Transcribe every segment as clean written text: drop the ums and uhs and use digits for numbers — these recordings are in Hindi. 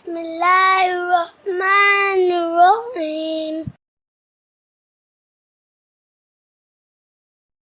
बिस्मिल्लाहिर्रहमानिर्रहीम।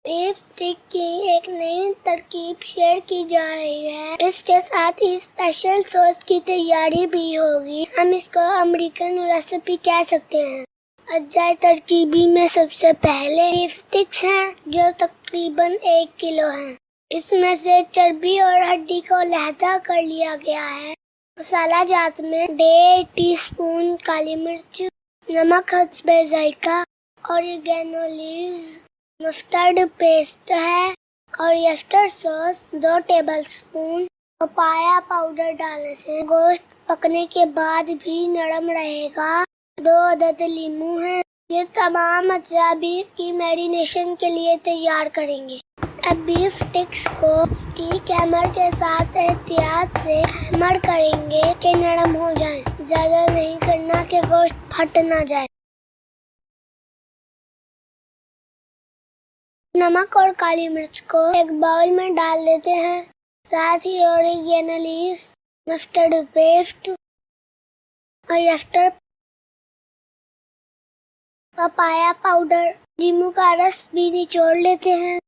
बीफ स्टिक की एक नई तरकीब शेयर की जा रही है। इसके साथ ही स्पेशल सॉस की तैयारी भी होगी। हम इसको अमेरिकन रेसिपी कह सकते हैं। अज्जा तरकीबी में सबसे पहले बीफ स्टिक्स हैं जो तकरीबन 1 किलो हैं। इसमें से चर्बी और हड्डी को लहदा कर लिया गया है। मसाला जात में 1.5 टीस्पून काली मिर्च, नमक हस्बे जायका, ऑरिगेनो लीव्स, मस्टर्ड पेस्ट है और यस्टर सॉस 2 टेबलस्पून। पपाया पाउडर डालने से गोश्त पकने के बाद भी नरम रहेगा। 2 अदद लीमू है। ये तमाम अज्जा बीफ की मैरिनेशन के लिए तैयार करेंगे। अब बीफ स्टिक्स को स्टिक हैमर के साथ एहतियात से हैमर करेंगे कि नरम हो जाएं। ज्यादा नहीं करना कि गोश्त फट ना जाए। नमक और काली मिर्च को एक बाउल में डाल देते हैं। साथ ही ऑरिगेनो लीफ, मस्टर्ड पेस्ट और यस्टर, पपाया पाउडर, नींबू का रस भी निचोड़ लेते हैं।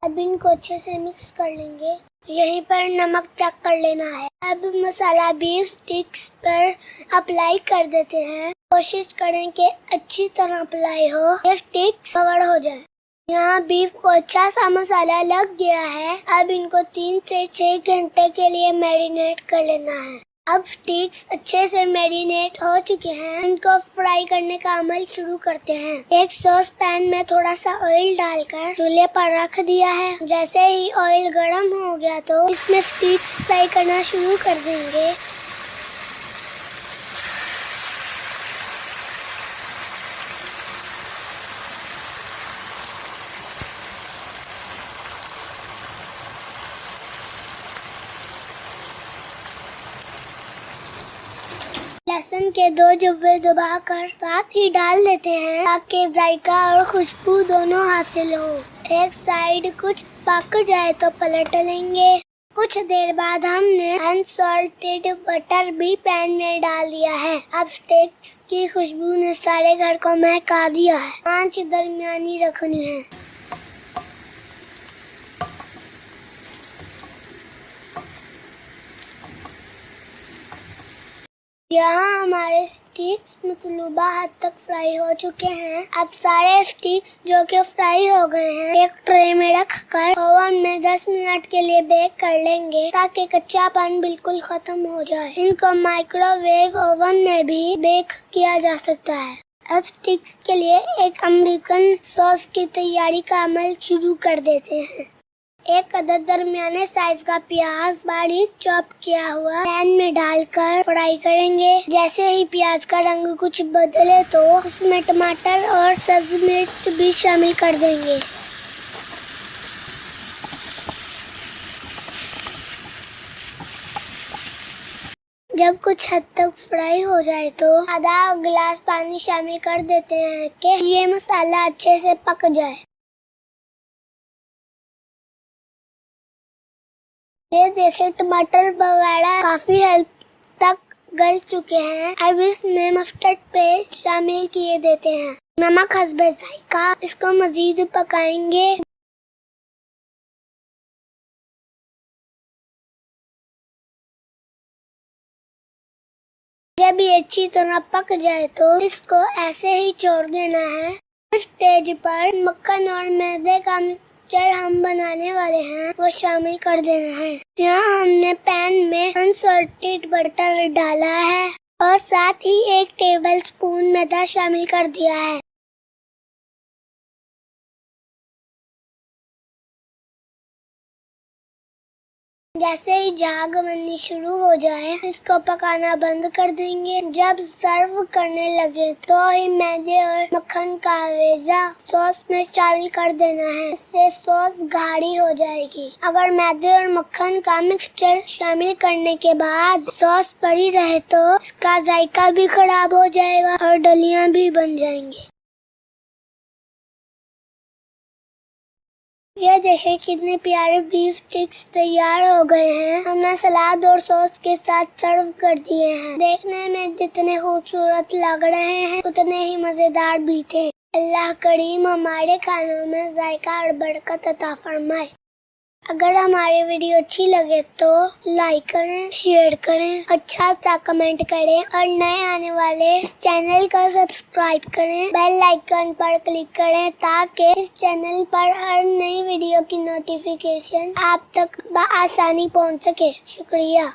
अब इनको अच्छे से मिक्स कर लेंगे। यहीं पर नमक चेक कर लेना है। अब मसाला बीफ स्टिक्स पर अप्लाई कर देते हैं। कोशिश करें कि अच्छी तरह अप्लाई हो, ये स्टिक्स कवर हो जाए। यहाँ बीफ को अच्छा सा मसाला लग गया है। अब इनको 3 से 6 घंटे के लिए मैरिनेट कर लेना है। अब स्टिक्स अच्छे से मैरिनेट हो चुके हैं। इनको फ्राई करने का अमल शुरू करते हैं। एक सॉस पैन में थोड़ा सा ऑयल डालकर चूल्हे पर रख दिया है। जैसे ही ऑयल गर्म हो गया तो इसमें स्टिक्स फ्राई करना शुरू कर देंगे। लहसुन के 2 जुब्बे दबाकर साथ ही डाल देते हैं ताकि जायका और खुशबू दोनों हासिल हो। एक साइड कुछ पक जाए तो पलट लेंगे। कुछ देर बाद हमने अनसॉल्टेड बटर भी पैन में डाल दिया है। अब स्टिक्स की खुशबू ने सारे घर को महका दिया है। आंच दरमियानी रखनी है। यहाँ हमारे स्टिक्स मतलूबा हद तक फ्राई हो चुके हैं। अब सारे स्टिक्स जो कि फ्राई हो गए हैं एक ट्रे में रखकर ओवन में 10 मिनट के लिए बेक कर लेंगे ताकि कच्चापन बिल्कुल खत्म हो जाए। इनको माइक्रोवेव ओवन में भी बेक किया जा सकता है। अब स्टिक्स के लिए एक अमेरिकन सॉस की तैयारी का अमल शुरू कर देते हैं। 1 अदद दरमियाने साइज का प्याज बारीक चॉप किया हुआ पैन में डालकर फ्राई करेंगे। जैसे ही प्याज का रंग कुछ बदले तो उसमें टमाटर और सब्ज मिर्च भी शामिल कर देंगे। जब कुछ हद तक फ्राई हो जाए तो आधा गिलास पानी शामिल कर देते हैं कि ये मसाला अच्छे से पक जाए। ये देखें टमाटर वगैरह काफी हद तक गल चुके हैं। अब इसमें मस्टर्ड पेस्ट शामिल किए देते हैं। नमक हस्बे जायका। इसको मजीद पकाएंगे। जब ये अच्छी तरह पक जाए तो इसको ऐसे ही छोड़ देना है। इस स्टेज पर मक्खन और मैदे का मिक्सचर हम बनाने वाले हैं वो शामिल कर देना है। यहाँ हमने पैन में अनसॉल्टेड बटर डाला है और साथ ही 1 टेबलस्पून मैदा शामिल कर दिया है। जैसे ही झाग बननी शुरू हो जाए इसको पकाना बंद कर देंगे। जब सर्व करने लगे तो ही मैदे और मक्खन का वेजा सॉस में शामिल कर देना है। इससे सॉस गाढ़ी हो जाएगी। अगर मैदे और मक्खन का मिक्सचर शामिल करने के बाद सॉस पड़ी रहे तो इसका जायका भी खराब हो जाएगा और डलियां भी बन जाएंगी। ये देखें कितने प्यारे बीफ स्टिक्स तैयार हो गए हैं। हमने सलाद और सॉस के साथ सर्व कर दिए हैं। देखने में जितने खूबसूरत लग रहे हैं उतने ही मजेदार भी थे। अल्लाह करीम हमारे खानों में जायका और बरकत अता फरमाए। अगर हमारी वीडियो अच्छी लगे तो लाइक करें, शेयर करें, अच्छा सा कमेंट करें और नए आने वाले इस चैनल का सब्सक्राइब करें। बेल आइकन पर क्लिक करें ताकि इस चैनल पर हर नई वीडियो की नोटिफिकेशन आप तक आसानी पहुंच सके। शुक्रिया।